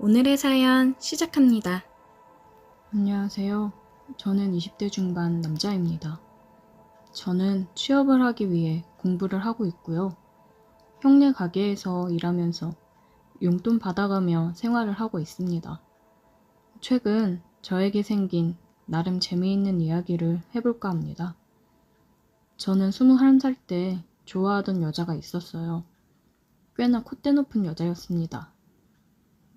오늘의 사연 시작합니다. 안녕하세요. 저는 20대 중반 남자입니다. 저는 취업을 하기 위해 공부를 하고 있고요. 형네 가게에서 일하면서 용돈 받아가며 생활을 하고 있습니다. 최근 저에게 생긴 나름 재미있는 이야기를 해볼까 합니다. 저는 21살 때 좋아하던 여자가 있었어요. 꽤나 콧대 높은 여자였습니다.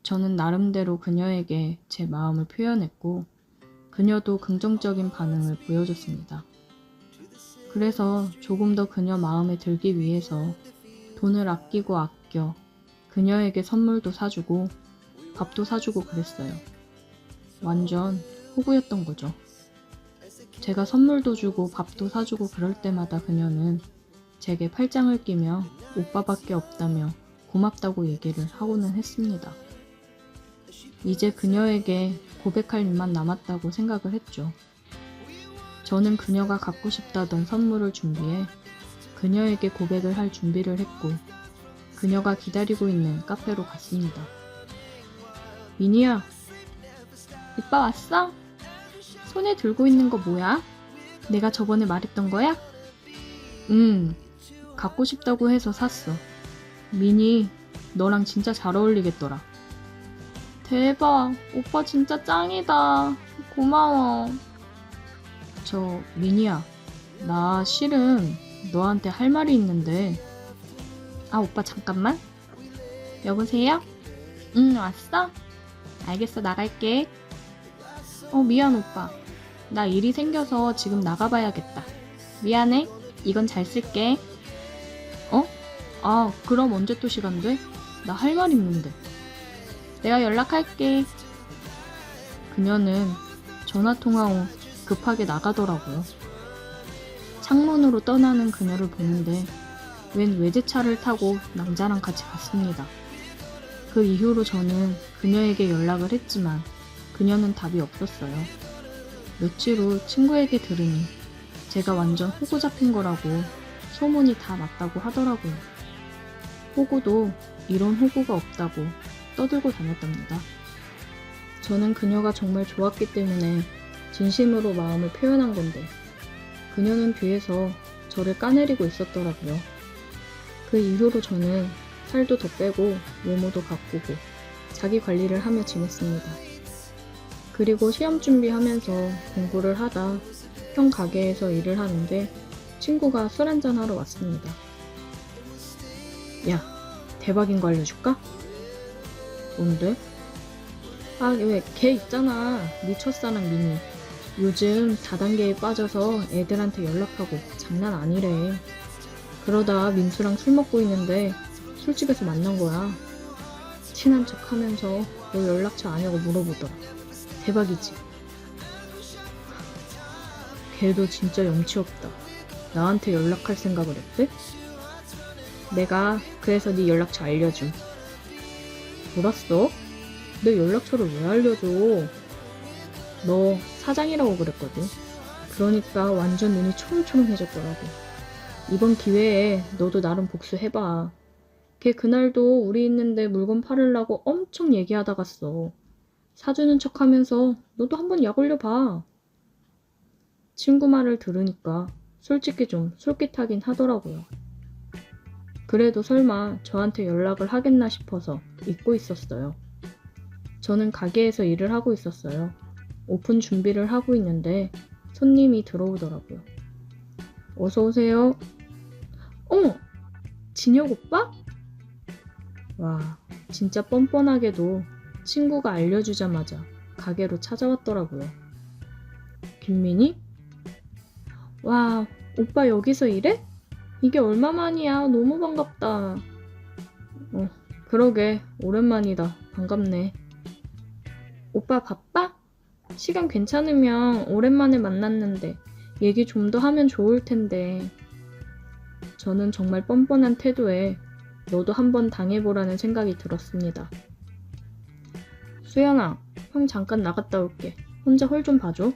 저는 나름대로 그녀에게 제 마음을 표현했고 그녀도 긍정적인 반응을 보여줬습니다. 그래서 조금 더 그녀 마음에 들기 위해서 돈을 아끼고 아껴 그녀에게 선물도 사주고 밥도 사주고 그랬어요. 완전 호구였던 거죠. 제가 선물도 주고 밥도 사주고 그럴 때마다 그녀는 제게 팔짱을 끼며 오빠밖에 없다며 고맙다고 얘기를 하고는 했습니다. 이제 그녀에게 고백할 일만 남았다고 생각을 했죠. 저는 그녀가 갖고 싶다던 선물을 준비해 그녀에게 고백을 할 준비를 했고 그녀가 기다리고 있는 카페로 갔습니다. 미니야, 오빠 왔어? 손에 들고 있는 거 뭐야? 내가 저번에 말했던 거야? 갖고 싶다고 해서 샀어. 미니, 너랑 진짜 잘 어울리겠더라. 대박, 오빠 진짜 짱이다. 고마워. 저 미니야, 나 실은 너한테 할 말이 있는데. 아, 오빠 잠깐만. 여보세요? 응, 왔어? 알겠어, 나갈게. 미안 오빠. 나 일이 생겨서 지금 나가봐야겠다. 미안해. 이건 잘 쓸게. 그럼 언제 또 시간 돼? 나 할 말 있는데. 내가 연락할게. 그녀는 전화통화 후 급하게 나가더라고요. 창문으로 떠나는 그녀를 보는데 웬 외제차를 타고 남자랑 같이 갔습니다. 그 이후로 저는 그녀에게 연락을 했지만 그녀는 답이 없었어요. 며칠 후 친구에게 들으니 제가 완전 호구 잡힌 거라고 소문이 다 났다고 하더라고요. 호구도 이런 호구가 없다고 떠들고 다녔답니다. 저는 그녀가 정말 좋았기 때문에 진심으로 마음을 표현한 건데 그녀는 뒤에서 저를 까내리고 있었더라고요. 그 이후로 저는 살도 더 빼고 외모도 가꾸고 자기 관리를 하며 지냈습니다. 그리고 시험 준비하면서 공부를 하다 형 가게에서 일을 하는데 친구가 술 한잔 하러 왔습니다. 야, 대박인 거 알려줄까? 뭔데? 왜 걔 있잖아. 네 첫사랑 미니. 요즘 다단계에 빠져서 애들한테 연락하고 장난 아니래. 그러다 민수랑 술 먹고 있는데 술집에서 만난 거야. 친한 척 하면서 너 연락처 아냐고 물어보더라. 대박이지? 걔도 진짜 염치 없다. 나한테 연락할 생각을 했대? 내가 그래서 네 연락처 알려줌. 몰랐어? 내 연락처를 왜 알려줘? 너 사장이라고 그랬거든. 그러니까 완전 눈이 초롱초롱해졌더라고. 이번 기회에 너도 나름 복수해봐. 걔 그날도 우리 있는데 물건 팔으려고 엄청 얘기하다 갔어. 사주는 척하면서 너도 한번 약 올려봐. 친구 말을 들으니까 솔직히 좀 솔깃하긴 하더라고요. 그래도 설마 저한테 연락을 하겠나 싶어서 잊고 있었어요. 저는 가게에서 일을 하고 있었어요. 오픈 준비를 하고 있는데 손님이 들어오더라고요. 어서 오세요. 진혁 오빠? 와, 진짜 뻔뻔하게도 친구가 알려주자마자 가게로 찾아왔더라고요. 김민희? 와, 오빠 여기서 일해? 이게 얼마만이야. 너무 반갑다. 그러게, 오랜만이다. 반갑네. 오빠 바빠? 시간 괜찮으면 오랜만에 만났는데 얘기 좀 더 하면 좋을 텐데. 저는 정말 뻔뻔한 태도에 너도 한번 당해보라는 생각이 들었습니다. 수연아, 형 잠깐 나갔다 올게. 혼자 홀 좀 봐줘.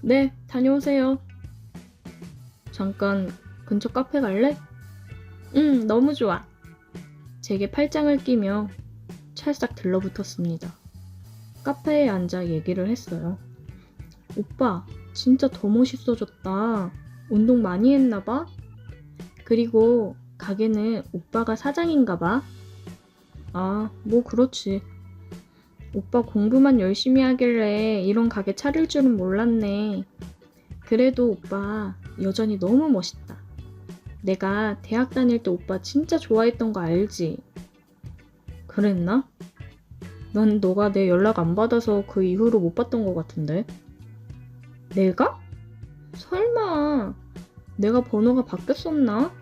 네, 다녀오세요. 잠깐 근처 카페 갈래? 응, 너무 좋아. 제게 팔짱을 끼며 찰싹 들러붙었습니다. 카페에 앉아 얘기를 했어요. 오빠, 진짜 더 멋있어졌다. 운동 많이 했나 봐? 그리고 가게는 오빠가 사장인가 봐? 아, 뭐 그렇지. 오빠 공부만 열심히 하길래 이런 가게 차릴 줄은 몰랐네. 그래도 오빠 여전히 너무 멋있다. 내가 대학 다닐 때 오빠 진짜 좋아했던 거 알지? 그랬나? 난 너가 내 연락 안 받아서 그 이후로 못 봤던 것 같은데. 내가? 설마 내가 번호가 바뀌었었나?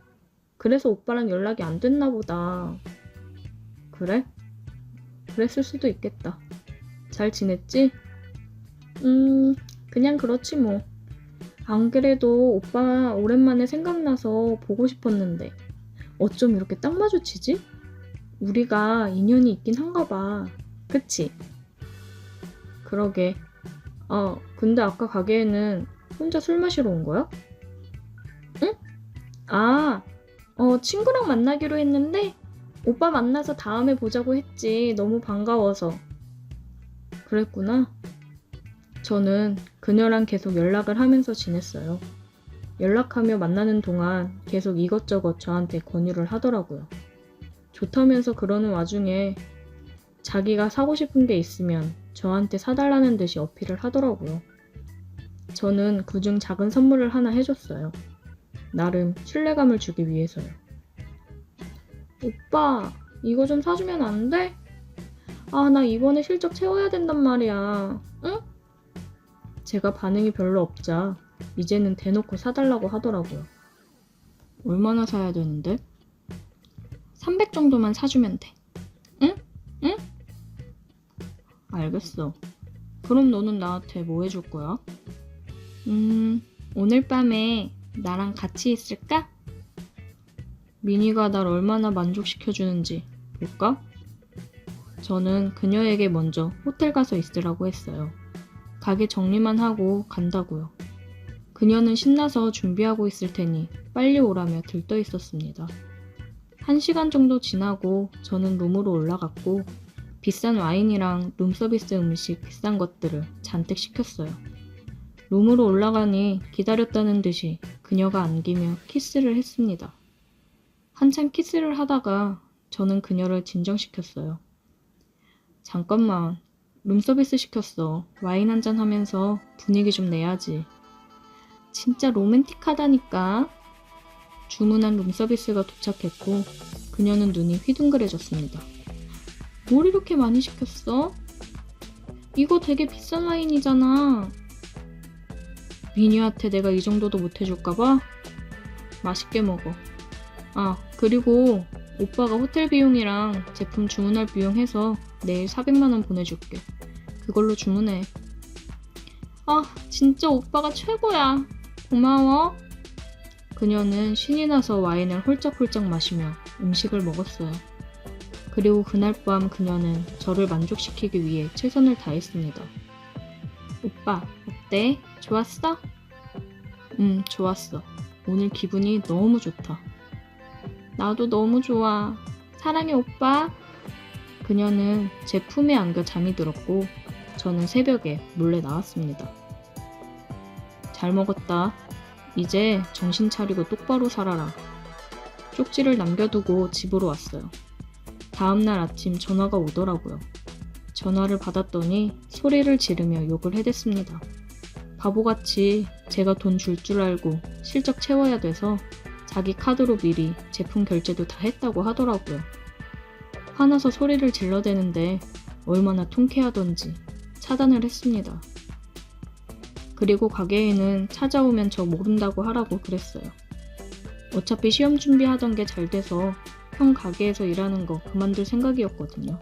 그래서 오빠랑 연락이 안 됐나 보다. 그래? 그랬을 수도 있겠다. 잘 지냈지? 그냥 그렇지 뭐. 안 그래도 오빠 오랜만에 생각나서 보고 싶었는데 어쩜 이렇게 딱 마주치지? 우리가 인연이 있긴 한가 봐. 그치? 그러게. 근데 아까 가게에는 혼자 술 마시러 온 거야? 응? 친구랑 만나기로 했는데 오빠 만나서 다음에 보자고 했지. 너무 반가워서. 그랬구나. 저는 그녀랑 계속 연락을 하면서 지냈어요. 연락하며 만나는 동안 계속 이것저것 저한테 권유를 하더라고요. 좋다면서 그러는 와중에 자기가 사고 싶은 게 있으면 저한테 사달라는 듯이 어필을 하더라고요. 저는 그중 작은 선물을 하나 해줬어요. 나름 신뢰감을 주기 위해서요. 오빠, 이거 좀 사주면 안 돼? 나 이번에 실적 채워야 된단 말이야. 응? 제가 반응이 별로 없자 이제는 대놓고 사달라고 하더라고요. 얼마나 사야 되는데? 300 정도만 사주면 돼. 응? 응? 알겠어. 그럼 너는 나한테 뭐 해줄 거야? 오늘 밤에 나랑 같이 있을까? 미니가 날 얼마나 만족시켜주는지 볼까? 저는 그녀에게 먼저 호텔 가서 있으라고 했어요. 가게 정리만 하고 간다고요. 그녀는 신나서 준비하고 있을 테니 빨리 오라며 들떠 있었습니다. 1시간 정도 지나고 저는 룸으로 올라갔고 비싼 와인이랑 룸서비스 음식 비싼 것들을 잔뜩 시켰어요. 룸으로 올라가니 기다렸다는 듯이 그녀가 안기며 키스를 했습니다. 한참 키스를 하다가 저는 그녀를 진정시켰어요. 잠깐만, 룸서비스 시켰어. 와인 한잔 하면서 분위기 좀 내야지. 진짜 로맨틱하다니까. 주문한 룸서비스가 도착했고 그녀는 눈이 휘둥그레졌습니다. 뭘 이렇게 많이 시켰어? 이거 되게 비싼 와인이잖아. 미니한테 내가 이 정도도 못 해줄까봐? 맛있게 먹어. 그리고 오빠가 호텔 비용이랑 제품 주문할 비용 해서 내일 400만원 보내줄게. 그걸로 주문해. 진짜 오빠가 최고야. 고마워. 그녀는 신이 나서 와인을 홀짝홀짝 마시며 음식을 먹었어요. 그리고 그날 밤 그녀는 저를 만족시키기 위해 최선을 다했습니다. 오빠, 어때? 좋았어? 좋았어. 오늘 기분이 너무 좋다. 나도 너무 좋아. 사랑해, 오빠. 그녀는 제 품에 안겨 잠이 들었고 저는 새벽에 몰래 나왔습니다. 잘 먹었다. 이제 정신 차리고 똑바로 살아라. 쪽지를 남겨두고 집으로 왔어요. 다음날 아침 전화가 오더라고요. 전화를 받았더니 소리를 지르며 욕을 해댔습니다. 바보같이 제가 돈 줄 줄 알고 실적 채워야 돼서 자기 카드로 미리 제품 결제도 다 했다고 하더라고요. 화나서 소리를 질러대는데 얼마나 통쾌하던지 차단을 했습니다. 그리고 가게에는 찾아오면 저 모른다고 하라고 그랬어요. 어차피 시험 준비하던 게 잘 돼서 형 가게에서 일하는 거 그만둘 생각이었거든요.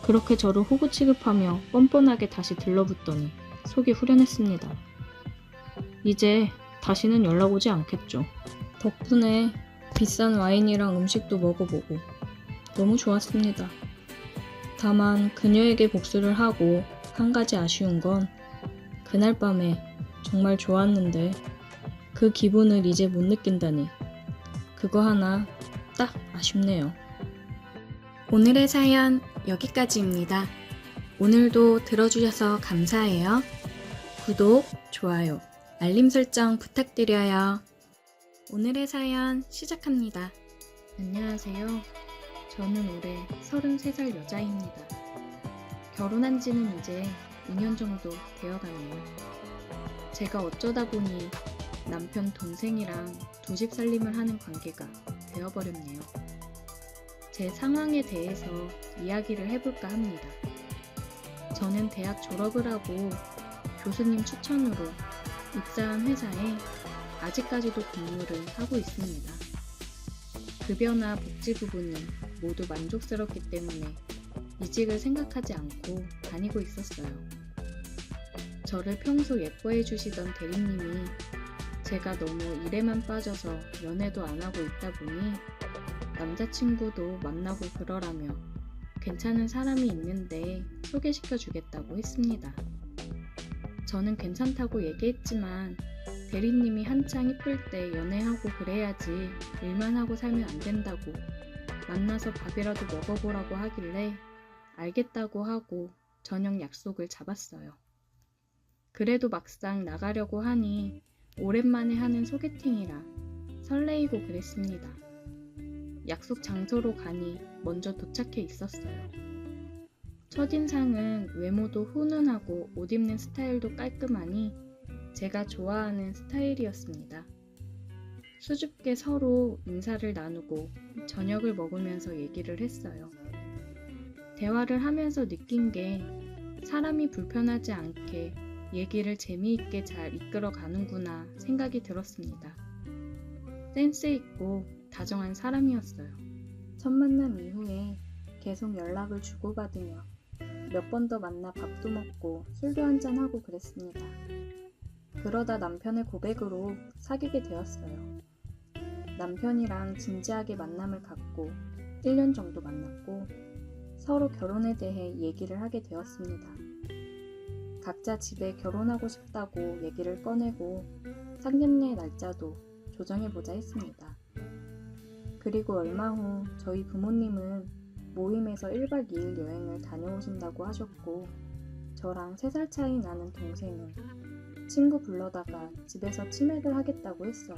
그렇게 저를 호구 취급하며 뻔뻔하게 다시 들러붙더니 속이 후련했습니다. 이제 다시는 연락 오지 않겠죠. 덕분에 비싼 와인이랑 음식도 먹어보고 너무 좋았습니다. 다만 그녀에게 복수를 하고 한 가지 아쉬운 건 그날 밤에 정말 좋았는데 그 기분을 이제 못 느낀다니 그거 하나 딱 아쉽네요. 오늘의 사연 여기까지입니다. 오늘도 들어주셔서 감사해요. 구독, 좋아요, 알림 설정 부탁드려요. 오늘의 사연 시작합니다. 안녕하세요. 저는 올해 33살 여자입니다. 결혼한 지는 이제 2년 정도 되어가네요. 제가 어쩌다 보니 남편 동생이랑 두집 살림을 하는 관계가 되어버렸네요. 제 상황에 대해서 이야기를 해볼까 합니다. 저는 대학 졸업을 하고 교수님 추천으로 입사한 회사에 아직까지도 근무를 하고 있습니다. 급여나 복지 부분은 모두 만족스럽기 때문에 이직을 생각하지 않고 다니고 있었어요. 저를 평소 예뻐해 주시던 대리님이 제가 너무 일에만 빠져서 연애도 안 하고 있다 보니 남자친구도 만나고 그러라며 괜찮은 사람이 있는데 소개시켜 주겠다고 했습니다. 저는 괜찮다고 얘기했지만 대리님이 한창 이쁠 때 연애하고 그래야지 일만 하고 살면 안 된다고 만나서 밥이라도 먹어보라고 하길래 알겠다고 하고 저녁 약속을 잡았어요. 그래도 막상 나가려고 하니 오랜만에 하는 소개팅이라 설레이고 그랬습니다. 약속 장소로 가니 먼저 도착해 있었어요. 첫인상은 외모도 훈훈하고 옷 입는 스타일도 깔끔하니 제가 좋아하는 스타일이었습니다. 수줍게 서로 인사를 나누고 저녁을 먹으면서 얘기를 했어요. 대화를 하면서 느낀 게 사람이 불편하지 않게 얘기를 재미있게 잘 이끌어 가는구나 생각이 들었습니다. 센스 있고 다정한 사람이었어요. 첫 만남 이후에 계속 연락을 주고받으며 몇 번 더 만나 밥도 먹고 술도 한잔하고 그랬습니다. 그러다 남편의 고백으로 사귀게 되었어요. 남편이랑 진지하게 만남을 갖고 1년 정도 만났고 서로 결혼에 대해 얘기를 하게 되었습니다. 각자 집에 결혼하고 싶다고 얘기를 꺼내고 상견례 날짜도 조정해보자 했습니다. 그리고 얼마 후 저희 부모님은 모임에서 1박 2일 여행을 다녀오신다고 하셨고 저랑 3살 차이 나는 동생은 친구 불러다가 집에서 치맥을 하겠다고 했어요.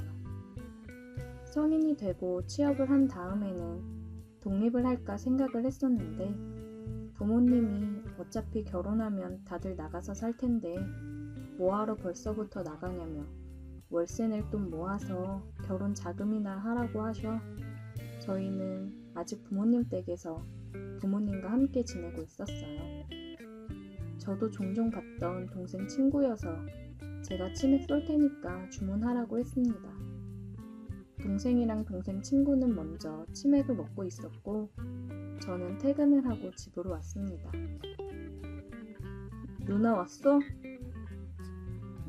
성인이 되고 취업을 한 다음에는 독립을 할까 생각을 했었는데 부모님이 어차피 결혼하면 다들 나가서 살 텐데 뭐하러 벌써부터 나가냐며 월세 낼 돈 모아서 결혼 자금이나 하라고 하셔 저희는 아직 부모님 댁에서 부모님과 함께 지내고 있었어요. 저도 종종 봤던 동생 친구여서 제가 치맥 쏠 테니까 주문하라고 했습니다. 동생이랑 동생 친구는 먼저 치맥을 먹고 있었고 저는 퇴근을 하고 집으로 왔습니다. 누나 왔어?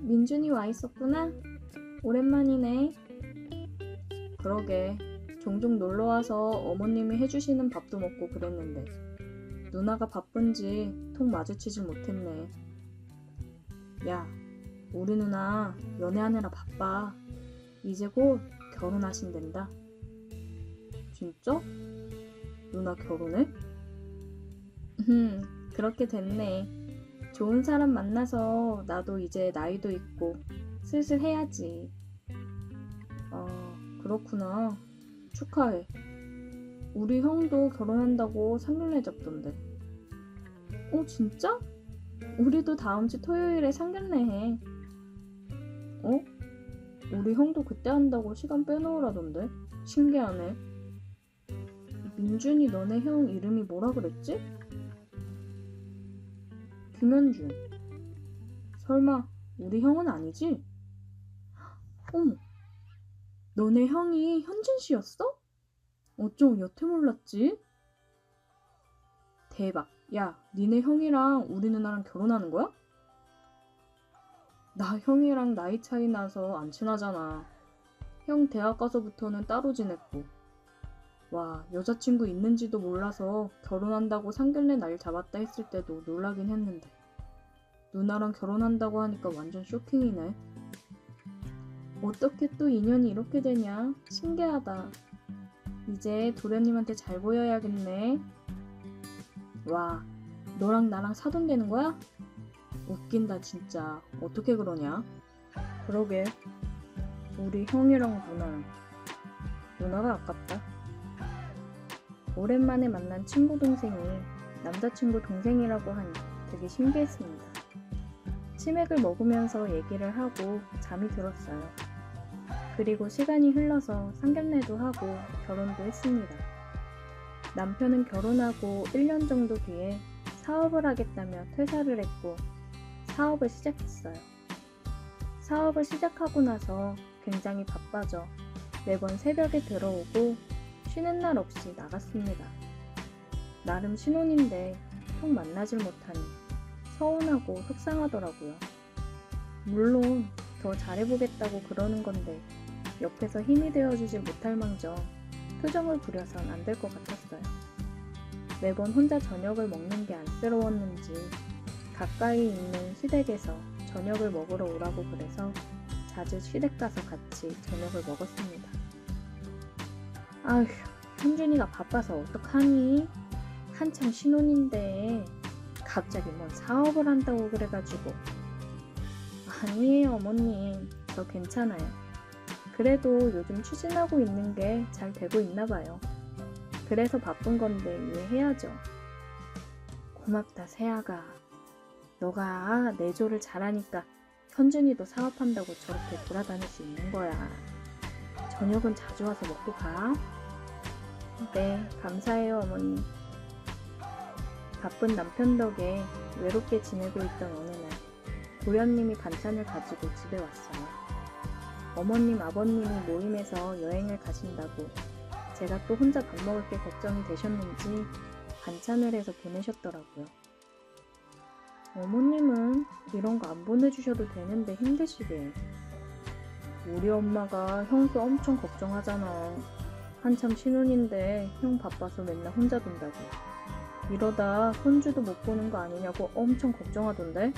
민준이 와 있었구나? 오랜만이네. 그러게 종종 놀러와서 어머님이 해주시는 밥도 먹고 그랬는데 누나가 바쁜지 통 마주치질 못했네. 야, 우리 누나 연애하느라 바빠. 이제 곧 결혼하신댄다. 진짜? 누나 결혼해? 그렇게 됐네. 좋은 사람 만나서 나도 이제 나이도 있고 슬슬 해야지. 그렇구나. 축하해. 우리 형도 결혼한다고 상견례 잡던데. 진짜? 우리도 다음 주 토요일에 상견례 해. 우리 형도 그때 한다고 시간 빼놓으라던데. 신기하네. 민준이 너네 형 이름이 뭐라 그랬지? 김현준. 설마 우리 형은 아니지? 어머, 너네 형이 현준 씨였어? 어쩜 여태 몰랐지? 대박. 야, 니네 형이랑 우리 누나랑 결혼하는 거야? 나 형이랑 나이 차이 나서 안 친하잖아. 형 대학 가서부터는 따로 지냈고. 와, 여자친구 있는지도 몰라서 결혼한다고 상견례 날 잡았다 했을 때도 놀라긴 했는데 누나랑 결혼한다고 하니까 완전 쇼킹이네. 어떻게 또 인연이 이렇게 되냐? 신기하다. 이제 도련님한테 잘 보여야겠네. 와, 너랑 나랑 사돈되는 거야? 웃긴다 진짜. 어떻게 그러냐? 그러게. 우리 형이랑 누나가 아깝다. 오랜만에 만난 친구 동생이 남자친구 동생이라고 하니 되게 신기했습니다. 치맥을 먹으면서 얘기를 하고 잠이 들었어요. 그리고 시간이 흘러서 상견례도 하고 결혼도 했습니다. 남편은 결혼하고 1년 정도 뒤에 사업을 하겠다며 퇴사를 했고 사업을 시작했어요. 사업을 시작하고 나서 굉장히 바빠져 매번 새벽에 들어오고 쉬는 날 없이 나갔습니다. 나름 신혼인데 통 만나질 못하니 서운하고 속상하더라고요. 물론 더 잘해보겠다고 그러는 건데 옆에서 힘이 되어주질 못할 망정 표정을 부려선 안 될 것 같았어요. 매번 혼자 저녁을 먹는 게 안쓰러웠는지 가까이 있는 시댁에서 저녁을 먹으러 오라고 그래서 자주 시댁 가서 같이 저녁을 먹었습니다. 아휴, 현준이가 바빠서 어떡하니? 한참 신혼인데 갑자기 뭔 사업을 한다고 그래가지고. 아니에요 어머님, 저 괜찮아요. 그래도 요즘 추진하고 있는 게 잘 되고 있나 봐요. 그래서 바쁜 건데 이해해야죠. 고맙다 세아가. 너가 내조를 잘하니까 현준이도 사업한다고 저렇게 돌아다닐 수 있는 거야. 저녁은 자주 와서 먹고 가. 네, 감사해요 어머니. 바쁜 남편 덕에 외롭게 지내고 있던 어느 날 도련님이 반찬을 가지고 집에 왔어요. 어머님, 아버님이 모임에서 여행을 가신다고 제가 또 혼자 밥 먹을 게 걱정이 되셨는지 반찬을 해서 보내셨더라고요. 어머님은 이런 거 안 보내주셔도 되는데 힘드시게. 우리 엄마가 형수 엄청 걱정하잖아. 한참 신혼인데 형 바빠서 맨날 혼자 둔다고. 이러다 손주도 못 보는 거 아니냐고 엄청 걱정하던데?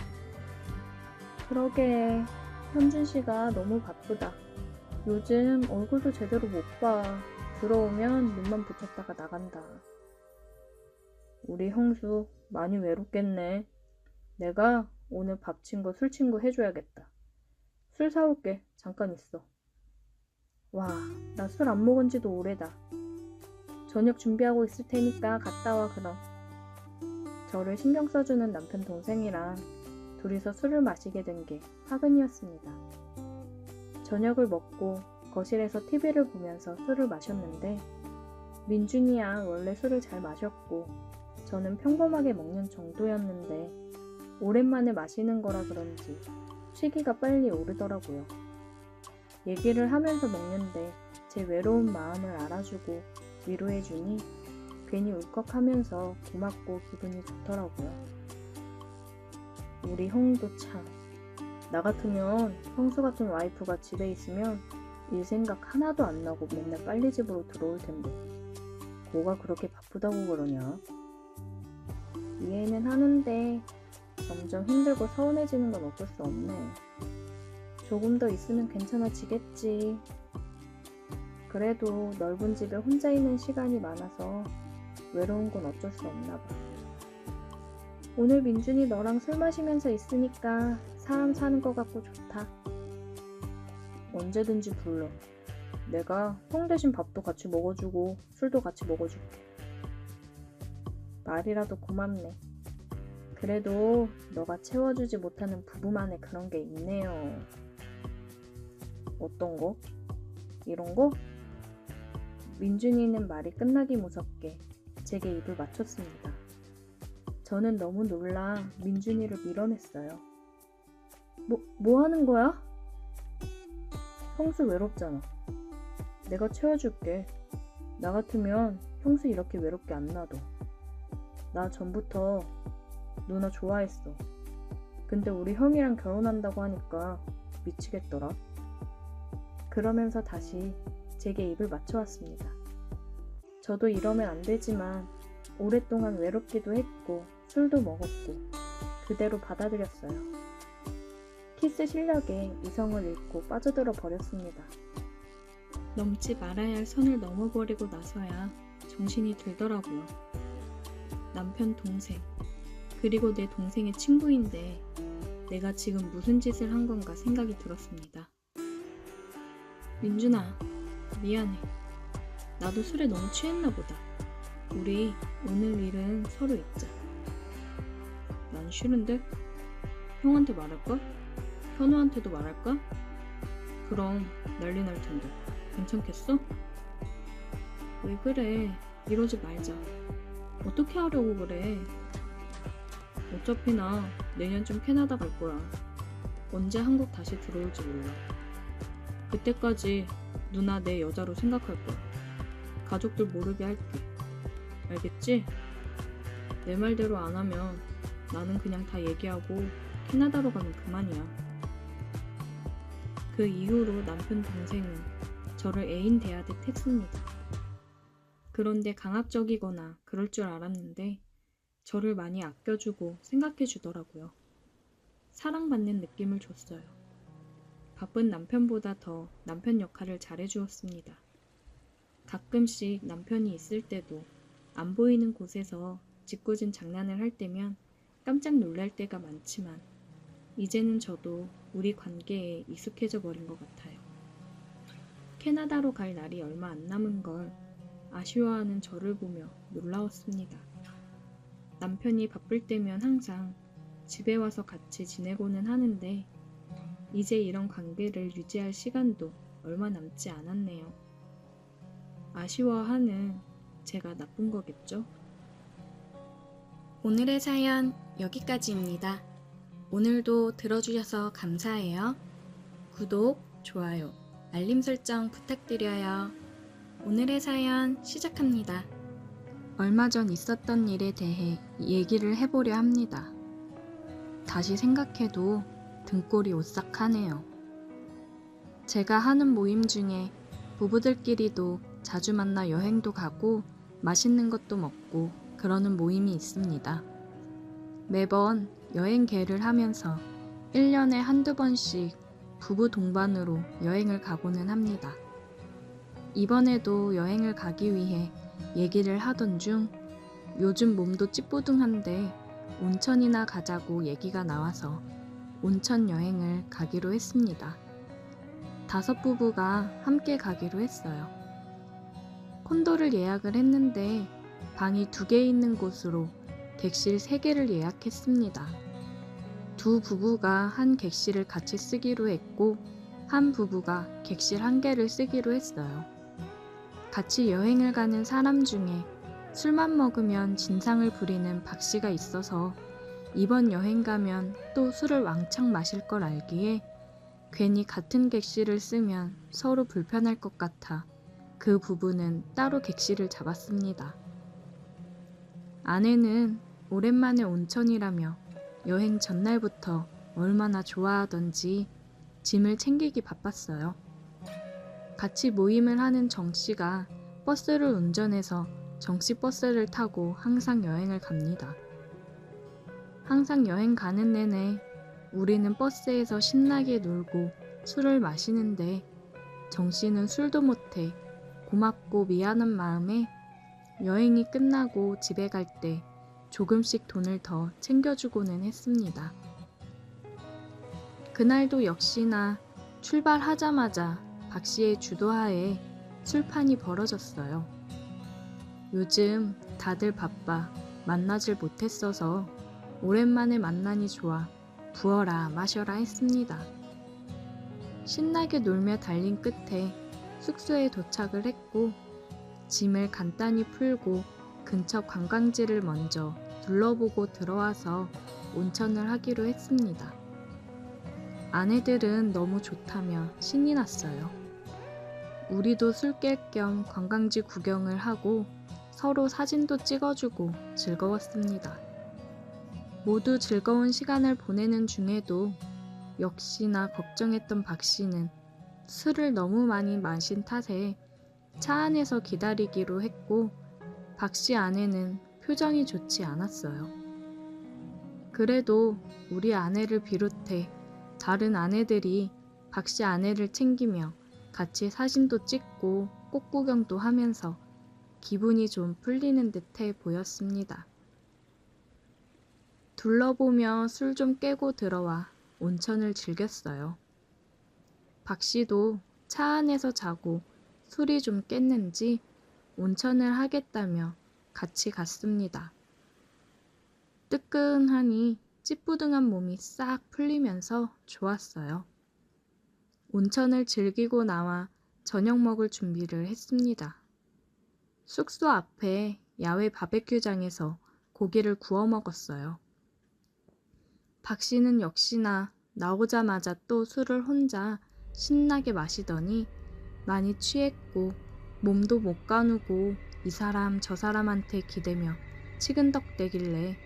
그러게, 현준 씨가 너무 바쁘다. 요즘 얼굴도 제대로 못 봐. 들어오면 눈만 붙였다가 나간다. 우리 형수 많이 외롭겠네. 내가 오늘 밥 친구, 술 친구 해줘야겠다. 술 사올게. 잠깐 있어. 와, 나 술 안 먹은 지도 오래다. 저녁 준비하고 있을 테니까 갔다 와 그럼. 저를 신경 써주는 남편 동생이랑 둘이서 술을 마시게 된 게 화근이었습니다. 저녁을 먹고 거실에서 TV를 보면서 술을 마셨는데 민준이 양 원래 술을 잘 마셨고 저는 평범하게 먹는 정도였는데 오랜만에 마시는 거라 그런지 취기가 빨리 오르더라고요. 얘기를 하면서 먹는데 제 외로운 마음을 알아주고 위로해주니 괜히 울컥하면서 고맙고 기분이 좋더라고요. 우리 형도 참. 나 같으면 형수 같은 와이프가 집에 있으면 일 생각 하나도 안 나고 맨날 빨리 집으로 들어올 텐데 뭐가 그렇게 바쁘다고 그러냐. 이해는 하는데 점점 힘들고 서운해지는 건 어쩔 수 없네. 조금 더 있으면 괜찮아지겠지. 그래도 넓은 집에 혼자 있는 시간이 많아서 외로운 건 어쩔 수 없나 봐. 오늘 민준이 너랑 술 마시면서 있으니까 사람 사는 것 같고 좋다. 언제든지 불러. 내가 형 대신 밥도 같이 먹어주고 술도 같이 먹어줄게. 말이라도 고맙네. 그래도 너가 채워주지 못하는 부부만의 그런 게 있네요. 어떤 거? 이런 거? 민준이는 말이 끝나기 무섭게 제게 입을 맞췄습니다. 저는 너무 놀라 민준이를 밀어냈어요. 뭐 하는 거야? 형수 외롭잖아. 내가 채워줄게. 나 같으면 형수 이렇게 외롭게 안 놔둬. 나 전부터 누나 좋아했어. 근데 우리 형이랑 결혼한다고 하니까 미치겠더라. 그러면서 다시 제게 입을 맞춰왔습니다. 저도 이러면 안 되지만 오랫동안 외롭기도 했고 술도 먹었고 그대로 받아들였어요. 키스 실력에 이성을 잃고 빠져들어 버렸습니다. 넘지 말아야 할 선을 넘어버리고 나서야 정신이 들더라고요. 남편 동생, 그리고 내 동생의 친구인데 내가 지금 무슨 짓을 한 건가 생각이 들었습니다. 민준아, 미안해. 나도 술에 너무 취했나 보다. 우리 오늘 일은 서로 잊자. 난 싫은데? 형한테 말할까? 현우한테도 말할까? 그럼 난리 날 텐데. 괜찮겠어? 왜 그래? 이러지 말자. 어떻게 하려고 그래? 어차피 나 내년쯤 캐나다 갈 거야. 언제 한국 다시 들어올지 몰라. 그때까지 누나 내 여자로 생각할 거야. 가족들 모르게 할게. 알겠지? 내 말대로 안 하면 나는 그냥 다 얘기하고 캐나다로 가면 그만이야. 그 이후로 남편 동생은 저를 애인 대하듯 했습니다. 그런데 강압적이거나 그럴 줄 알았는데 저를 많이 아껴주고 생각해 주더라고요. 사랑받는 느낌을 줬어요. 바쁜 남편보다 더 남편 역할을 잘해주었습니다. 가끔씩 남편이 있을 때도 안 보이는 곳에서 짓궂은 장난을 할 때면 깜짝 놀랄 때가 많지만 이제는 저도 우리 관계에 익숙해져 버린 것 같아요. 캐나다로 갈 날이 얼마 안 남은 걸 아쉬워하는 저를 보며 놀라웠습니다. 남편이 바쁠 때면 항상 집에 와서 같이 지내고는 하는데 이제 이런 관계를 유지할 시간도 얼마 남지 않았네요. 아쉬워하는 제가 나쁜 거겠죠? 오늘의 사연 여기까지입니다. 오늘도 들어주셔서 감사해요. 구독, 좋아요, 알림 설정 부탁드려요. 오늘의 사연 시작합니다. 얼마 전 있었던 일에 대해 얘기를 해보려 합니다. 다시 생각해도 등골이 오싹하네요. 제가 하는 모임 중에 부부들끼리도 자주 만나 여행도 가고 맛있는 것도 먹고 그러는 모임이 있습니다. 매번 여행 계획을 하면서 1년에 한두 번씩 부부 동반으로 여행을 가고는 합니다. 이번에도 여행을 가기 위해 얘기를 하던 중 요즘 몸도 찌뿌둥한데 온천이나 가자고 얘기가 나와서 온천 여행을 가기로 했습니다. 5 부부가 함께 가기로 했어요. 콘도를 예약을 했는데 방이 2개 있는 곳으로 객실 3개를 예약했습니다. 2 부부가 한 객실을 같이 쓰기로 했고 한 부부가 객실 1개를 쓰기로 했어요. 같이 여행을 가는 사람 중에 술만 먹으면 진상을 부리는 박 씨가 있어서 이번 여행 가면 또 술을 왕창 마실 걸 알기에 괜히 같은 객실을 쓰면 서로 불편할 것 같아 그 부부는 따로 객실을 잡았습니다. 아내는 오랜만에 온천이라며 여행 전날부터 얼마나 좋아하던지 짐을 챙기기 바빴어요. 같이 모임을 하는 정 씨가 버스를 운전해서 정씨 버스를 타고 항상 여행을 갑니다. 항상 여행 가는 내내 우리는 버스에서 신나게 놀고 술을 마시는데 정 씨는 술도 못해 고맙고 미안한 마음에 여행이 끝나고 집에 갈 때 조금씩 돈을 더 챙겨주고는 했습니다. 그날도 역시나 출발하자마자 박 씨의 주도하에 술판이 벌어졌어요. 요즘 다들 바빠 만나질 못했어서 오랜만에 만나니 좋아 부어라 마셔라 했습니다. 신나게 놀며 달린 끝에 숙소에 도착을 했고 짐을 간단히 풀고 근처 관광지를 먼저 둘러보고 들어와서 온천을 하기로 했습니다. 아내들은 너무 좋다며 신이 났어요. 우리도 술 깰 겸 관광지 구경을 하고 서로 사진도 찍어주고 즐거웠습니다. 모두 즐거운 시간을 보내는 중에도 역시나 걱정했던 박 씨는 술을 너무 많이 마신 탓에 차 안에서 기다리기로 했고 박 씨 아내는 표정이 좋지 않았어요. 그래도 우리 아내를 비롯해 다른 아내들이 박 씨 아내를 챙기며 같이 사진도 찍고 꽃구경도 하면서 기분이 좀 풀리는 듯해 보였습니다. 둘러보며 술 좀 깨고 들어와 온천을 즐겼어요. 박 씨도 차 안에서 자고 술이 좀 깼는지 온천을 하겠다며 같이 갔습니다. 뜨끈하니 찌뿌둥한 몸이 싹 풀리면서 좋았어요. 온천을 즐기고 나와 저녁 먹을 준비를 했습니다. 숙소 앞에 야외 바베큐장에서 고기를 구워 먹었어요. 박 씨는 역시나 나오자마자 또 술을 혼자 신나게 마시더니 많이 취했고 몸도 못 가누고 이 사람 저 사람한테 기대며 치근덕대길래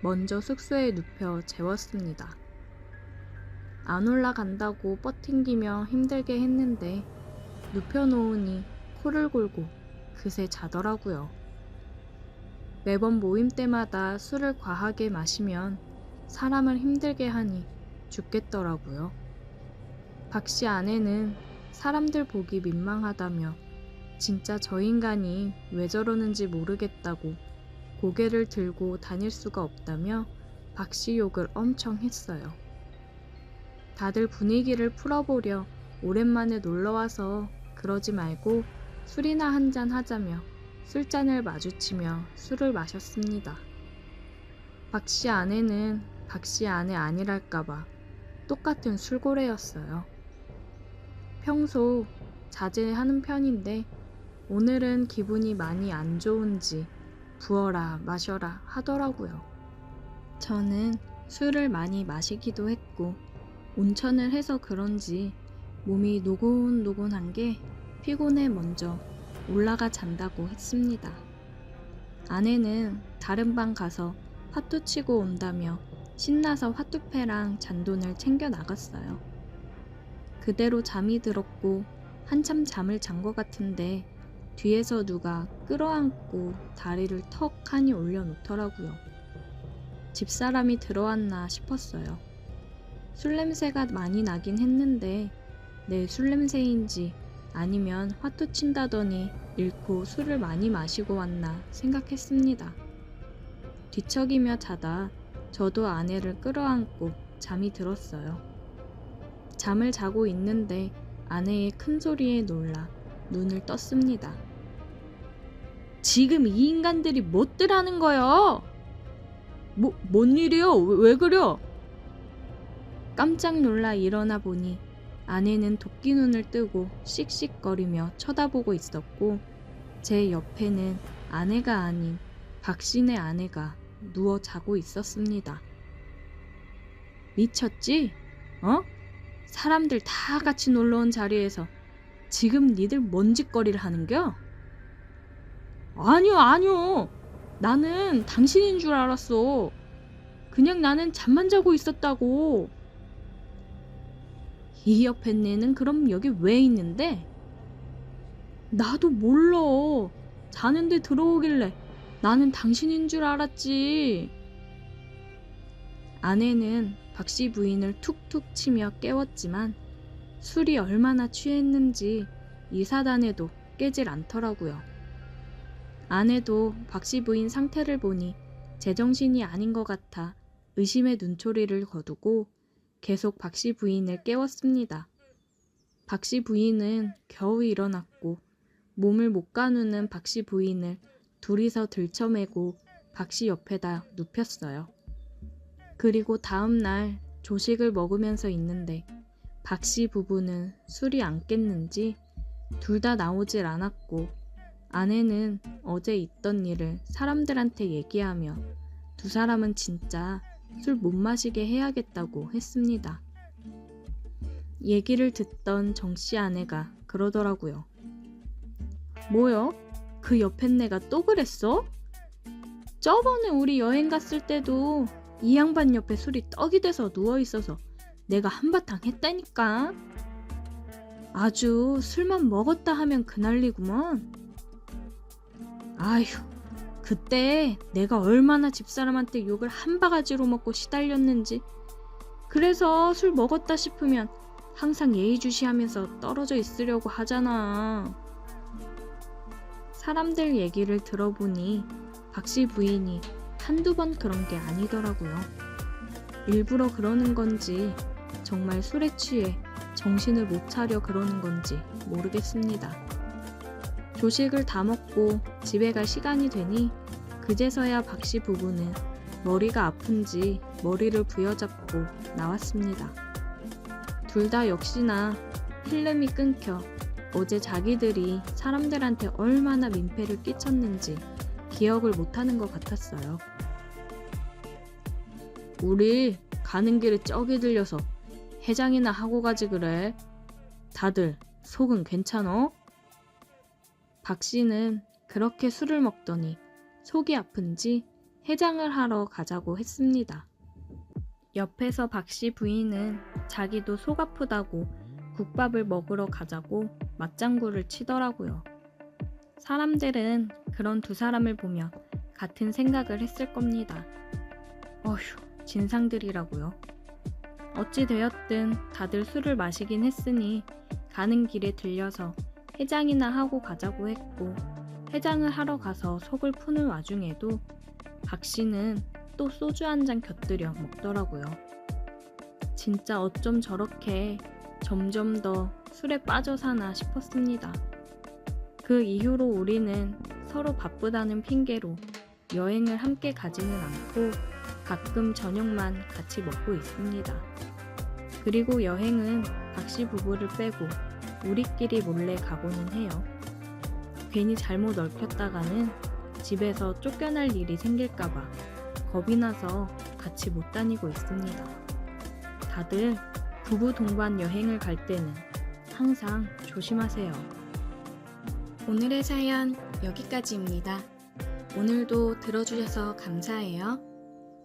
먼저 숙소에 눕혀 재웠습니다. 안 올라간다고 뻗팅기며 힘들게 했는데 눕혀놓으니 코를 골고 그새 자더라고요. 매번 모임 때마다 술을 과하게 마시면 사람을 힘들게 하니 죽겠더라고요. 박 씨 아내는 사람들 보기 민망하다며 진짜 저 인간이 왜 저러는지 모르겠다고 고개를 들고 다닐 수가 없다며 박 씨 욕을 엄청 했어요. 다들 분위기를 풀어보려 오랜만에 놀러와서 그러지 말고 술이나 한잔 하자며 술잔을 마주치며 술을 마셨습니다. 박 씨 아내는 박 씨 아내 아니랄까봐 똑같은 술고래였어요. 평소 자제하는 편인데 오늘은 기분이 많이 안 좋은지 부어라 마셔라 하더라고요. 저는 술을 많이 마시기도 했고 온천을 해서 그런지 몸이 노곤노곤한 게 피곤해 먼저 올라가 잔다고 했습니다. 아내는 다른 방 가서 화투 치고 온다며 신나서 화투패랑 잔돈을 챙겨 나갔어요. 그대로 잠이 들었고 한참 잠을 잔 것 같은데 뒤에서 누가 끌어안고 다리를 턱 하니 올려놓더라고요. 집사람이 들어왔나 싶었어요. 술 냄새가 많이 나긴 했는데 내 술 냄새인지 아니면 화투 친다더니 잃고 술을 많이 마시고 왔나 생각했습니다. 뒤척이며 자다 저도 아내를 끌어안고 잠이 들었어요. 잠을 자고 있는데 아내의 큰 소리에 놀라 눈을 떴습니다. 지금 이 인간들이 뭣들 하는 거요? 뭔 일이요? 왜 그려? 깜짝 놀라 일어나 보니 아내는 도끼 눈을 뜨고 씩씩거리며 쳐다보고 있었고 제 옆에는 아내가 아닌 박신의 아내가 누워 자고 있었습니다. 미쳤지? 어? 사람들 다 같이 놀러온 자리에서 지금 니들 뭔 짓거리를 하는겨? 아니요. 나는 당신인 줄 알았어. 그냥 나는 잠만 자고 있었다고. 이 옆에 내는 그럼 여기 왜 있는데? 나도 몰라. 자는데 들어오길래 나는 당신인 줄 알았지. 아내는 박씨 부인을 툭툭 치며 깨웠지만 술이 얼마나 취했는지 이 사단에도 깨질 않더라고요. 아내도 박씨 부인 상태를 보니 제정신이 아닌 것 같아 의심의 눈초리를 거두고 계속 박씨 부인을 깨웠습니다. 박씨 부인은 겨우 일어났고 몸을 못 가누는 박씨 부인을 둘이서 들쳐매고 박씨 옆에다 눕혔어요. 그리고 다음 날 조식을 먹으면서 있는데 박씨 부부는 술이 안 깼는지 둘 다 나오질 않았고 아내는 어제 있던 일을 사람들한테 얘기하며 두 사람은 진짜 술 못 마시게 해야겠다고 했습니다. 얘기를 듣던 정씨 아내가 그러더라고요. 뭐요? 그 옆에 내가 또 그랬어? 저번에 우리 여행 갔을 때도 이 양반 옆에 술이 떡이 돼서 누워있어서 내가 한바탕 했다니까. 아주 술만 먹었다 하면 그 난리구먼. 아휴, 그때 내가 얼마나 집사람한테 욕을 한 바가지로 먹고 시달렸는지. 그래서 술 먹었다 싶으면 항상 예의주시하면서 떨어져 있으려고 하잖아. 사람들 얘기를 들어보니 박씨 부인이 한두 번 그런 게 아니더라고요. 일부러 그러는 건지 정말 술에 취해 정신을 못 차려 그러는 건지 모르겠습니다. 조식을 다 먹고 집에 갈 시간이 되니 그제서야 박씨 부부는 머리가 아픈지 머리를 부여잡고 나왔습니다. 둘 다 역시나 필름이 끊겨 어제 자기들이 사람들한테 얼마나 민폐를 끼쳤는지 기억을 못하는 것 같았어요. 우리 가는 길에 쩍이 들려서 해장이나 하고 가지 그래. 다들 속은 괜찮어? 박씨는 그렇게 술을 먹더니 속이 아픈지 해장을 하러 가자고 했습니다. 옆에서 박씨 부인은 자기도 속 아프다고 국밥을 먹으러 가자고 맞장구를 치더라고요. 사람들은 그런 두 사람을 보며 같은 생각을 했을 겁니다. 어휴, 진상들이라고요. 어찌 되었든 다들 술을 마시긴 했으니 가는 길에 들려서 해장이나 하고 가자고 했고, 해장을 하러 가서 속을 푸는 와중에도 박씨는 또 소주 한 잔 곁들여 먹더라고요. 진짜 어쩜 저렇게 점점 더 술에 빠져 사나 싶었습니다. 그 이후로 우리는 서로 바쁘다는 핑계로 여행을 함께 가지는 않고 가끔 저녁만 같이 먹고 있습니다. 그리고 여행은 박씨 부부를 빼고 우리끼리 몰래 가고는 해요. 괜히 잘못 얽혔다가는 집에서 쫓겨날 일이 생길까봐 겁이 나서 같이 못 다니고 있습니다. 다들 부부 동반 여행을 갈 때는 항상 조심하세요. 오늘의 사연 여기까지입니다. 오늘도 들어주셔서 감사해요.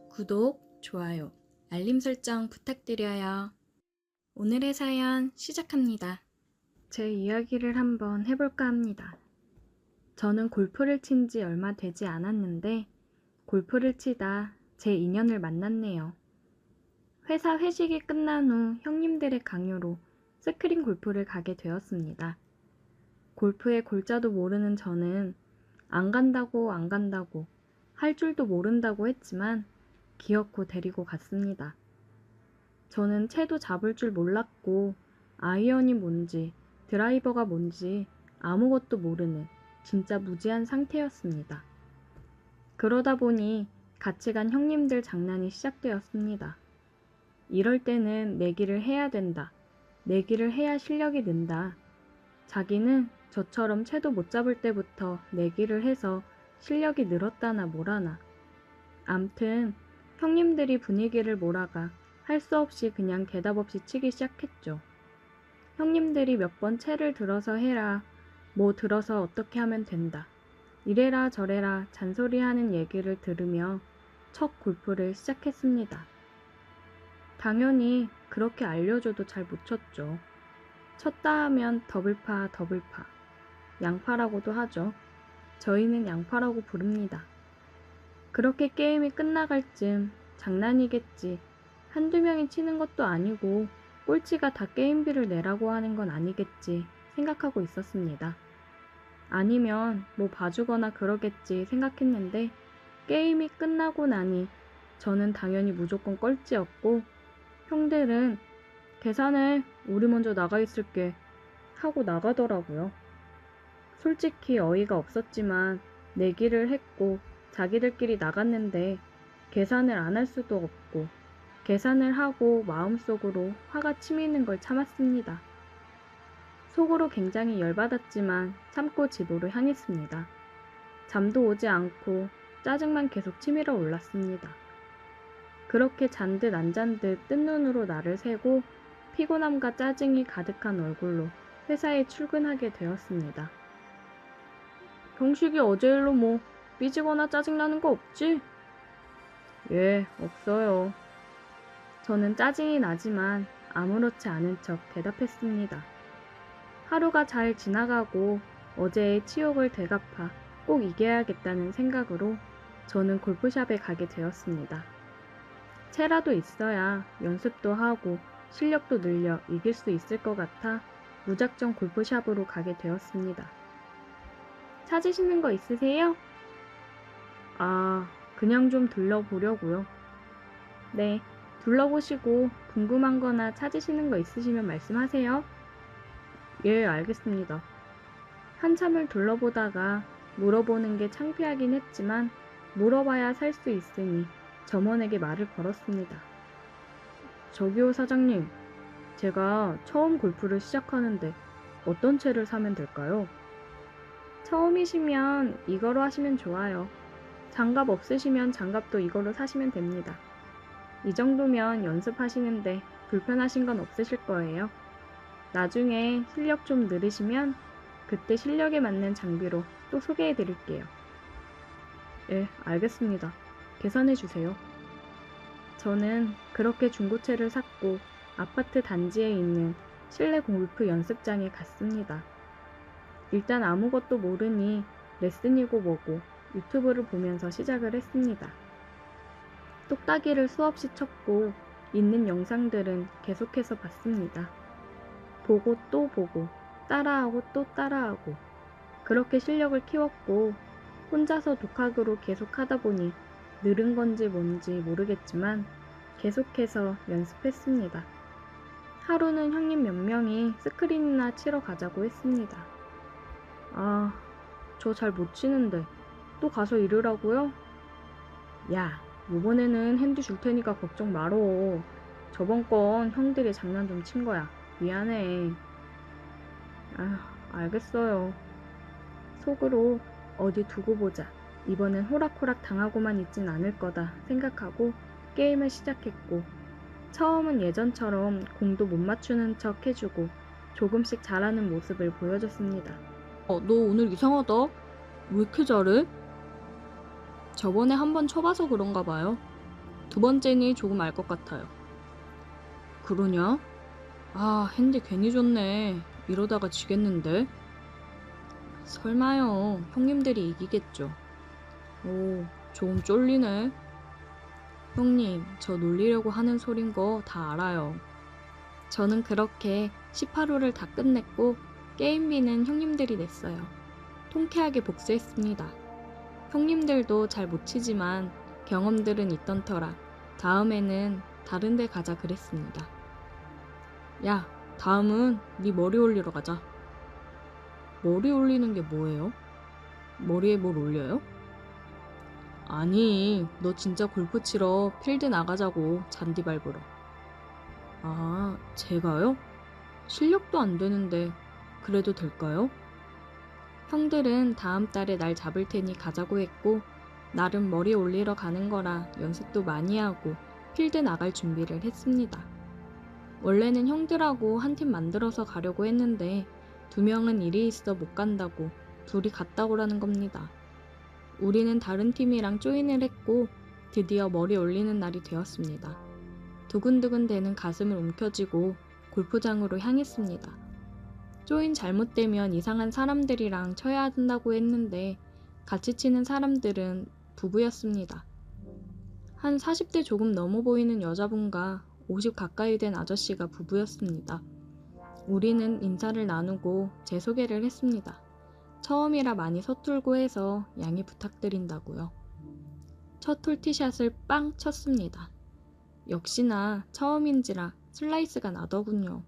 구독, 좋아요, 알림 설정 부탁드려요. 오늘의 사연 시작합니다. 제 이야기를 한번 해볼까 합니다. 저는 골프를 친 지 얼마 되지 않았는데 골프를 치다 제 인연을 만났네요. 회사 회식이 끝난 후 형님들의 강요로 스크린 골프를 가게 되었습니다. 골프의 골자도 모르는 저는 안 간다고 할 줄도 모른다고 했지만 기어코 데리고 갔습니다. 저는 채도 잡을 줄 몰랐고 아이언이 뭔지 드라이버가 뭔지 아무것도 모르는 진짜 무지한 상태였습니다. 그러다 보니 같이 간 형님들 장난이 시작되었습니다. 이럴 때는 내기를 해야 된다. 내기를 해야 실력이 는다. 자기는 저처럼 채도 못 잡을 때부터 내기를 해서 실력이 늘었다나 뭐라나. 암튼 형님들이 분위기를 몰아가 할 수 없이 그냥 대답 없이 치기 시작했죠. 형님들이 몇 번 채를 들어서 해라. 뭐 들어서 어떻게 하면 된다. 이래라 저래라 잔소리하는 얘기를 들으며 첫 골프를 시작했습니다. 당연히 그렇게 알려줘도 잘 못 쳤죠. 쳤다 하면 더블파, 양파라고도 하죠. 저희는 양파라고 부릅니다. 그렇게 게임이 끝나갈 쯤 장난이겠지. 한두 명이 치는 것도 아니고 꼴찌가 다 게임비를 내라고 하는 건 아니겠지 생각하고 있었습니다. 아니면 뭐 봐주거나 그러겠지 생각했는데 게임이 끝나고 나니 저는 당연히 무조건 꼴찌였고 형들은 계산해, 우리 먼저 나가 있을게 하고 나가더라고요. 솔직히 어이가 없었지만 내기를 했고 자기들끼리 나갔는데 계산을 안 할 수도 없고 계산을 하고 마음속으로 화가 치미는 걸 참았습니다. 속으로 굉장히 열받았지만 참고 집으로 향했습니다. 잠도 오지 않고 짜증만 계속 치밀어 올랐습니다. 그렇게 잔 듯 안 잔 듯 뜬 눈으로 나를 새고 피곤함과 짜증이 가득한 얼굴로 회사에 출근하게 되었습니다. 경식이 어제 일로 뭐 삐지거나 짜증나는 거 없지? 예, 없어요. 저는 짜증이 나지만 아무렇지 않은 척 대답했습니다. 하루가 잘 지나가고 어제의 치욕을 되갚아 꼭 이겨야겠다는 생각으로 저는 골프샵에 가게 되었습니다. 채라도 있어야 연습도 하고 실력도 늘려 이길 수 있을 것 같아 무작정 골프샵으로 가게 되었습니다. 찾으시는 거 있으세요? 아, 그냥 좀 들러보려고요. 네, 둘러보시고 궁금한 거나 찾으시는 거 있으시면 말씀하세요. 예, 알겠습니다. 한참을 둘러보다가 물어보는 게 창피하긴 했지만 물어봐야 살 수 있으니 점원에게 말을 걸었습니다. 저기요 사장님, 제가 처음 골프를 시작하는데 어떤 채를 사면 될까요? 처음이시면 이거로 하시면 좋아요. 장갑 없으시면 장갑도 이걸로 사시면 됩니다. 이 정도면 연습하시는데 불편하신 건 없으실 거예요. 나중에 실력 좀 늘으시면 그때 실력에 맞는 장비로 또 소개해 드릴게요. 예, 알겠습니다. 계산해 주세요. 저는 그렇게 중고차를 샀고 아파트 단지에 있는 실내 골프 연습장에 갔습니다. 일단 아무것도 모르니 레슨이고 뭐고 유튜브를 보면서 시작을 했습니다. 똑딱이를 수없이 쳤고 있는 영상들은 계속해서 봤습니다. 보고 또 보고 따라하고 또 따라하고 그렇게 실력을 키웠고 혼자서 독학으로 계속 하다 보니 늘은 건지 뭔지 모르겠지만 계속해서 연습했습니다. 하루는 형님 몇 명이 스크린이나 치러 가자고 했습니다. 아, 저 잘 못 치는데 또 가서 이러라고요? 야, 요번에는 핸디 줄 테니까 걱정 말어. 저번 건 형들이 장난 좀 친 거야. 미안해. 아, 알겠어요. 속으로 어디 두고 보자. 이번엔 호락호락 당하고만 있진 않을 거다 생각하고 게임을 시작했고 처음은 예전처럼 공도 못 맞추는 척 해주고 조금씩 잘하는 모습을 보여줬습니다. 너 오늘 이상하다. 왜 이렇게 잘해? 저번에 한 번 쳐봐서 그런가 봐요. 두 번째니 조금 알 것 같아요. 그러냐? 아, 핸디 괜히 줬네. 이러다가 지겠는데? 설마요. 형님들이 이기겠죠. 오, 조금 쫄리네. 형님, 저 놀리려고 하는 소린 거 다 알아요. 저는 그렇게 18호를 다 끝냈고 게임비는 형님들이 냈어요. 통쾌하게 복수했습니다. 형님들도 잘 못 치지만 경험들은 있던 터라 다음에는 다른 데 가자 그랬습니다. 야, 다음은 네 머리 올리러 가자. 머리 올리는 게 뭐예요? 머리에 뭘 올려요? 아니, 너 진짜 골프 치러 필드 나가자고 잔디 밟으러. 아, 제가요? 실력도 안 되는데 그래도 될까요? 형들은 다음 달에 날 잡을 테니 가자고 했고 나름 머리 올리러 가는 거라 연습도 많이 하고 필드 나갈 준비를 했습니다. 원래는 형들하고 한 팀 만들어서 가려고 했는데 2명은 일이 있어 못 간다고 둘이 갔다 오라는 겁니다. 우리는 다른 팀이랑 조인을 했고 드디어 머리 올리는 날이 되었습니다. 두근두근 대는 가슴을 움켜쥐고 골프장으로 향했습니다. 조인 잘못되면 이상한 사람들이랑 쳐야 한다고 했는데 같이 치는 사람들은 부부였습니다. 한 40대 조금 넘어 보이는 여자분과 50 가까이 된 아저씨가 부부였습니다. 우리는 인사를 나누고 제 소개를 했습니다. 처음이라 많이 서툴고 해서 양해 부탁드린다고요. 첫 홀티샷을 빵 쳤습니다. 역시나 처음인지라 슬라이스가 나더군요.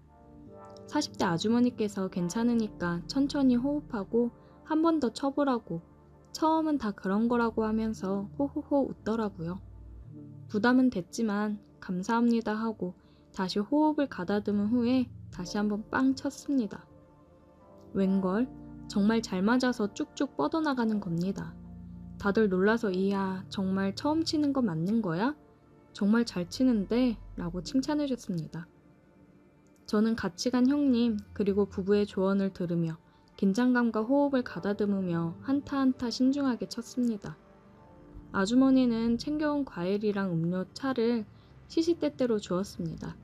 40대 아주머니께서 괜찮으니까 천천히 호흡하고 한 번 더 쳐보라고 처음은 다 그런 거라고 하면서 호호호 웃더라고요. 부담은 됐지만 감사합니다 하고 다시 호흡을 가다듬은 후에 다시 한번 빵 쳤습니다. 웬걸 정말 잘 맞아서 쭉쭉 뻗어나가는 겁니다. 다들 놀라서 이야 정말 처음 치는 거 맞는 거야? 정말 잘 치는데? 라고 칭찬해줬습니다. 저는 같이 간 형님 그리고 부부의 조언을 들으며 긴장감과 호흡을 가다듬으며 한타 한타 신중하게 쳤습니다. 아주머니는 챙겨온 과일이랑 음료 차를 시시때때로 주었습니다.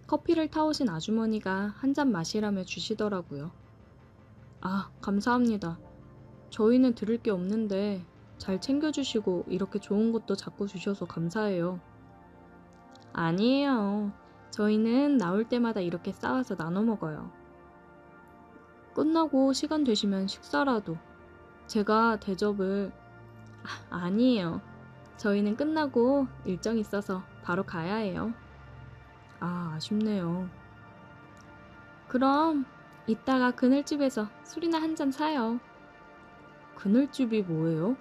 커피를 타오신 아주머니가 한 잔 마시라며 주시더라고요. 아, 감사합니다. 저희는 드릴 게 없는데 잘 챙겨주시고 이렇게 좋은 것도 자꾸 주셔서 감사해요. 아니에요. 저희는 나올 때마다 이렇게 싸와서 나눠 먹어요. 끝나고 시간 되시면 식사라도. 제가 대접을... 아니에요. 저희는 끝나고 일정 있어서 바로 가야 해요. 아, 아쉽네요. 그럼 이따가 그늘집에서 술이나 한 잔 사요. 그늘집이 뭐예요?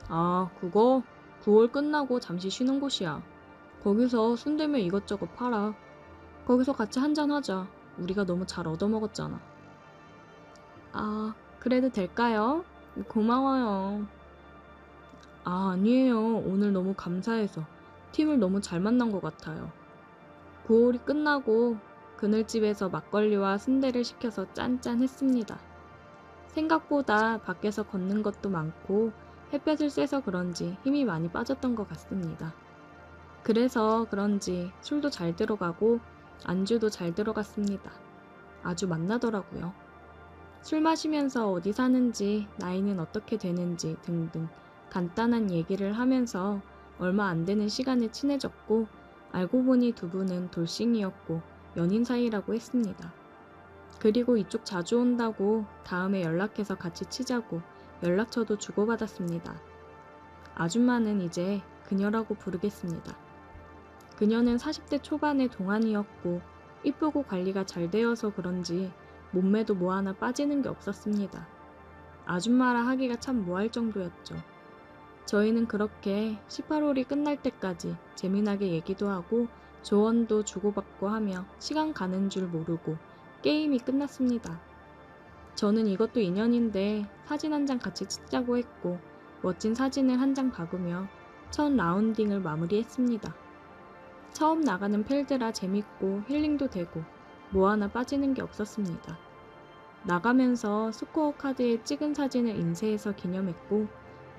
아, 그거 9월 끝나고 잠시 쉬는 곳이야. 거기서 순대며 이것저것 팔아. 거기서 같이 한잔 하자. 우리가 너무 잘 얻어먹었잖아. 아, 그래도 될까요? 고마워요. 아, 아니에요. 오늘 너무 감사해서 팀을 너무 잘 만난 것 같아요. 9월이 끝나고 그늘집에서 막걸리와 순대를 시켜서 짠짠했습니다. 생각보다 밖에서 걷는 것도 많고 햇볕을 쐬서 그런지 힘이 많이 빠졌던 것 같습니다. 그래서 그런지 술도 잘 들어가고 안주도 잘 들어갔습니다. 아주 맛나더라고요. 술 마시면서 어디 사는지, 나이는 어떻게 되는지 등등 간단한 얘기를 하면서 얼마 안 되는 시간에 친해졌고 알고 보니 두 분은 돌싱이었고 연인 사이라고 했습니다. 그리고 이쪽 자주 온다고 다음에 연락해서 같이 치자고 연락처도 주고받았습니다. 아줌마는 이제 그녀라고 부르겠습니다. 그녀는 40대 초반의 동안이었고 이쁘고 관리가 잘 되어서 그런지 몸매도 뭐 하나 빠지는 게 없었습니다. 아줌마라 하기가 참 뭐할 정도였죠. 저희는 그렇게 18홀이 끝날 때까지 재미나게 얘기도 하고 조언도 주고받고 하며 시간 가는 줄 모르고 게임이 끝났습니다. 저는 이것도 인연인데 사진 한 장 같이 찍자고 했고 멋진 사진을 한 장 박으며 첫 라운딩을 마무리했습니다. 처음 나가는 필드라 재밌고 힐링도 되고 뭐 하나 빠지는 게 없었습니다. 나가면서 스코어 카드에 찍은 사진을 인쇄해서 기념했고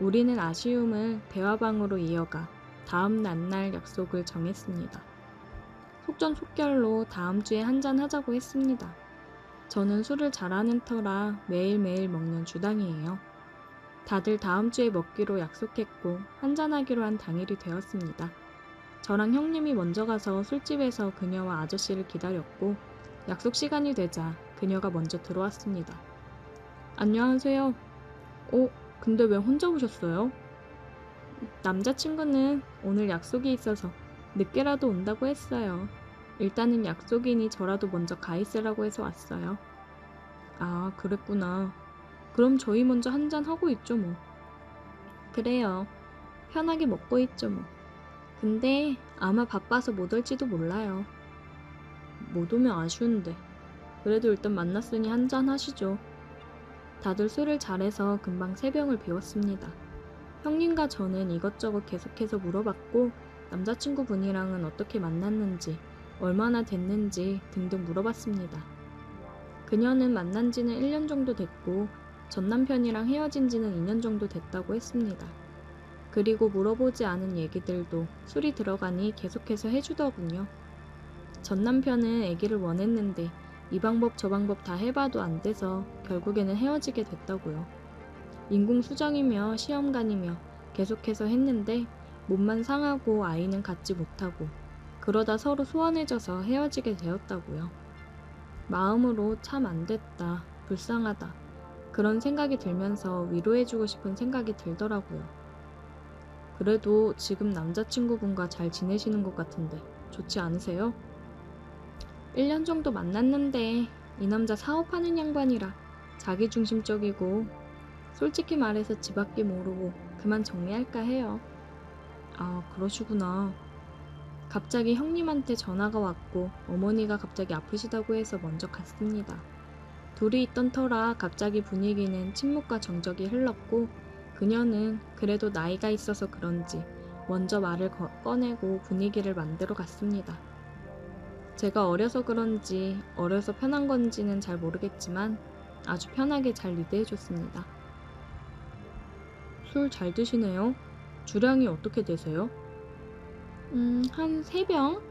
우리는 아쉬움을 대화방으로 이어가 다음 날 약속을 정했습니다. 속전속결로 다음 주에 한잔 하자고 했습니다. 저는 술을 잘하는 터라 매일매일 먹는 주당이에요. 다들 다음 주에 먹기로 약속했고 한잔하기로 한 당일이 되었습니다. 저랑 형님이 먼저 가서 술집에서 그녀와 아저씨를 기다렸고 약속 시간이 되자 그녀가 먼저 들어왔습니다. 안녕하세요. 근데 왜 혼자 오셨어요? 남자친구는 오늘 약속이 있어서 늦게라도 온다고 했어요. 일단은 약속이니 저라도 먼저 가 있으라고 해서 왔어요. 아, 그랬구나. 그럼 저희 먼저 한잔 하고 있죠 뭐. 그래요. 편하게 먹고 있죠 뭐. 근데 아마 바빠서 못 올지도 몰라요. 못 오면 아쉬운데. 그래도 일단 만났으니 한잔 하시죠. 다들 술을 잘해서 금방 3병을 비웠습니다. 형님과 저는 이것저것 계속해서 물어봤고 남자친구분이랑은 어떻게 만났는지 얼마나 됐는지 등등 물어봤습니다. 그녀는 만난 지는 1년 정도 됐고 전 남편이랑 헤어진 지는 2년 정도 됐다고 했습니다. 그리고 물어보지 않은 얘기들도 술이 들어가니 계속해서 해주더군요. 전 남편은 아기를 원했는데 이 방법 저 방법 다 해봐도 안 돼서 결국에는 헤어지게 됐다고요. 인공수정이며 시험관이며 계속해서 했는데 몸만 상하고 아이는 갖지 못하고 그러다 서로 소원해져서 헤어지게 되었다고요. 마음으로 참 안 됐다, 불쌍하다 그런 생각이 들면서 위로해주고 싶은 생각이 들더라고요. 그래도 지금 남자친구분과 잘 지내시는 것 같은데 좋지 않으세요? 1년 정도 만났는데 이 남자 사업하는 양반이라 자기중심적이고 솔직히 말해서 집 앞길 모르고 그만 정리할까 해요. 아, 그러시구나. 갑자기 형님한테 전화가 왔고 어머니가 갑자기 아프시다고 해서 먼저 갔습니다. 둘이 있던 터라 갑자기 분위기는 침묵과 정적이 흘렀고 그녀는 그래도 나이가 있어서 그런지 먼저 말을 꺼내고 분위기를 만들어 갔습니다. 제가 어려서 그런지 어려서 편한 건지는 잘 모르겠지만 아주 편하게 잘 리드해줬습니다. 술 잘 드시네요. 주량이 어떻게 되세요? 한 3병?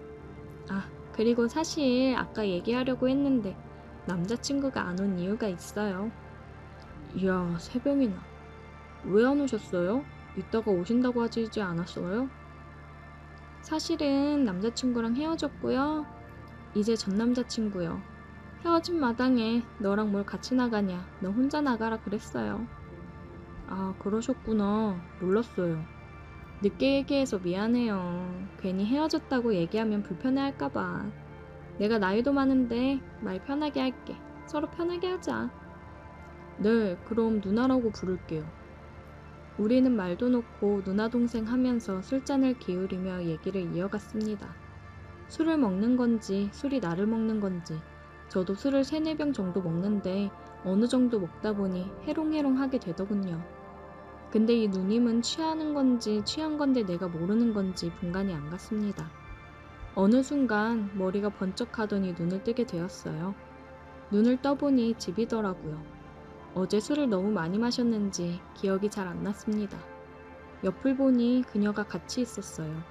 아, 그리고 사실 아까 얘기하려고 했는데 남자친구가 안 온 이유가 있어요. 이야, 3병이나. 왜 안 오셨어요? 이따가 오신다고 하지 않았어요? 사실은 남자친구랑 헤어졌고요. 이제 전 남자친구요. 헤어진 마당에 너랑 뭘 같이 나가냐, 너 혼자 나가라 그랬어요. 아, 그러셨구나. 몰랐어요. 늦게 얘기해서 미안해요. 괜히 헤어졌다고 얘기하면 불편해할까봐. 내가 나이도 많은데 말 편하게 할게. 서로 편하게 하자. 네, 그럼 누나라고 부를게요. 우리는 말도 놓고 누나 동생 하면서 술잔을 기울이며 얘기를 이어갔습니다. 술을 먹는 건지 술이 나를 먹는 건지 저도 술을 3-4병 정도 먹는데 어느 정도 먹다 보니 해롱해롱하게 되더군요. 근데 이 누님은 취하는 건지 취한 건데 내가 모르는 건지 분간이 안 갔습니다. 어느 순간 머리가 번쩍하더니 눈을 뜨게 되었어요. 눈을 떠보니 집이더라고요. 어제 술을 너무 많이 마셨는지 기억이 잘 안 났습니다. 옆을 보니 그녀가 같이 있었어요.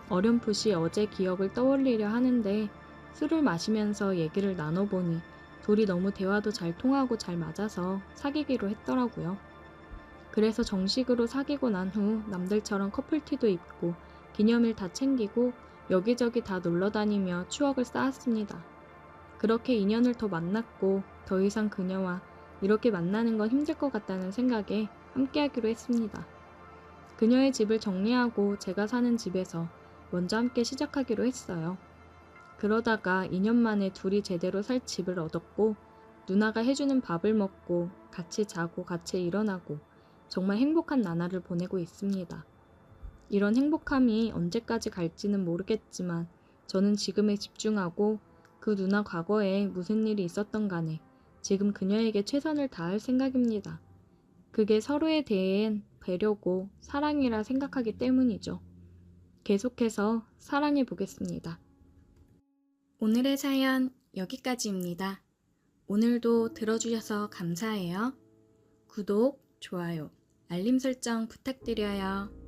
어렴풋이 어제 기억을 떠올리려 하는데 술을 마시면서 얘기를 나눠보니 둘이 너무 대화도 잘 통하고 잘 맞아서 사귀기로 했더라고요. 그래서 정식으로 사귀고 난 후 남들처럼 커플티도 입고 기념일 다 챙기고 여기저기 다 놀러 다니며 추억을 쌓았습니다. 그렇게 인연을 더 만났고 더 이상 그녀와 이렇게 만나는 건 힘들 것 같다는 생각에 함께하기로 했습니다. 그녀의 집을 정리하고 제가 사는 집에서 먼저 함께 시작하기로 했어요. 그러다가 2년 만에 둘이 제대로 살 집을 얻었고 누나가 해주는 밥을 먹고 같이 자고 같이 일어나고 정말 행복한 나날을 보내고 있습니다. 이런 행복함이 언제까지 갈지는 모르겠지만 저는 지금에 집중하고 그 누나 과거에 무슨 일이 있었던 간에 지금 그녀에게 최선을 다할 생각입니다. 그게 서로에 대한 배려고 사랑이라 생각하기 때문이죠. 계속해서 사랑해 보겠습니다. 오늘의 사연 여기까지입니다. 오늘도 들어주셔서 감사해요. 구독, 좋아요, 알림 설정 부탁드려요.